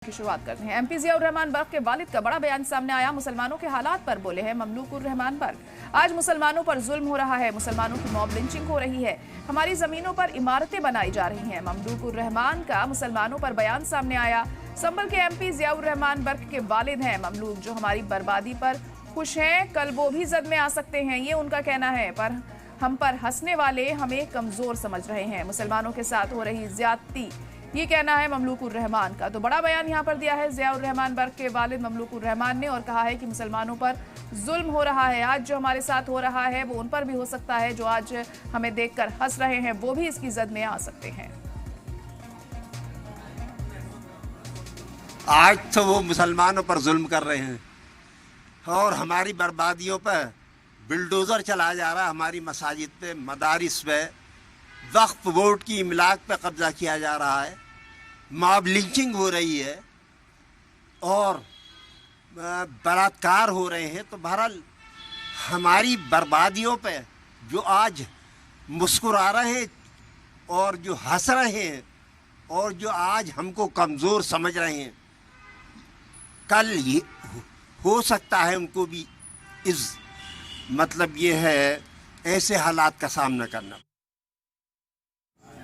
की शुरुआत करते हैं। एमपी जियाउर रहमान बर्क के वालिद का बड़ा बयान सामने आया। मुसलमानों के हालात पर बोले हैं ममलूक उर रहमान बर्क। आज मुसलमानों पर जुल्म हो रहा है, मुसलमानों की मॉब लिंचिंग हो रही है, हमारी जमीनों पर इमारतें बनाई जा रही हैं। ममलूक उर रहमान का मुसलमानों पर बयान सामने आया। संभल के एमपी जियाउर रहमान बर्क के वालिद हैं ममलूक, जो हमारी बर्बादी पर खुश हैं, कल वो भी जद में आ सकते हैं, ये उनका कहना है। पर हम पर हंसने वाले हमें कमजोर समझ रहे हैं, मुसलमानों के साथ हो रही ज्यादती, ये कहना है ममलूक उर रहमान का। तो बड़ा बयान यहाँ पर दिया है जियाउर रहमान बर्क के वालिद ममलूक उर रहमान ने और कहा है कि मुसलमानों पर जुल्म हो रहा है। आज जो हमारे साथ हो रहा है वो उन पर भी हो सकता है, जो आज हमें देखकर हंस रहे हैं वो भी इसकी जद में आ सकते हैं। आज तो वो मुसलमानों पर जुल्म कर रहे हैं और हमारी बर्बादियों पर बिल्डोज़र चलाया जा रहा है। हमारी मसाजिद पे, मदारिस पे, वक्फ बोर्ड की इमलाक पे कब्जा किया जा रहा है, मॉब लिंचिंग हो रही है और बलात्कार हो रहे हैं। तो बहरहाल हमारी बर्बादियों पे जो आज मुस्कुरा रहे हैं और जो हंस रहे हैं और जो आज हमको कमज़ोर समझ रहे हैं, कल ये हो सकता है उनको भी इस मतलब ये है ऐसे हालात का सामना करना।